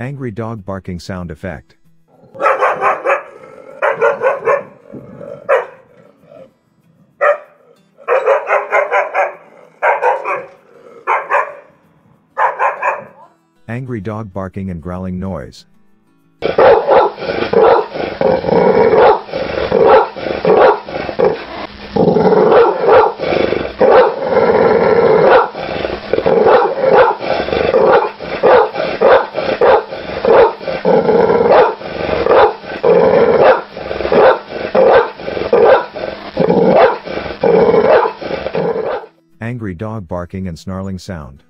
Angry dog barking sound effect. Angry dog barking and growling noise. Angry dog barking and snarling sound.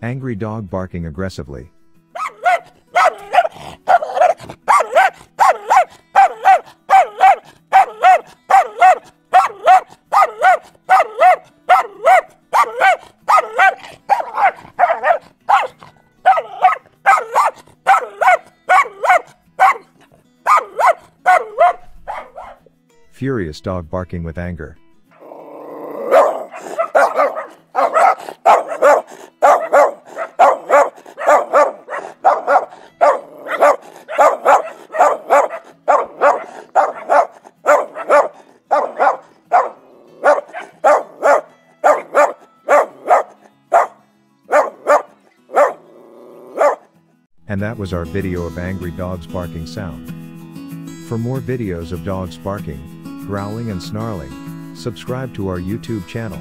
Angry dog barking aggressively. Furious dog barking with anger. And that was our video of angry dogs barking sound. For more videos of dogs barking, growling and snarling, subscribe to our YouTube channel.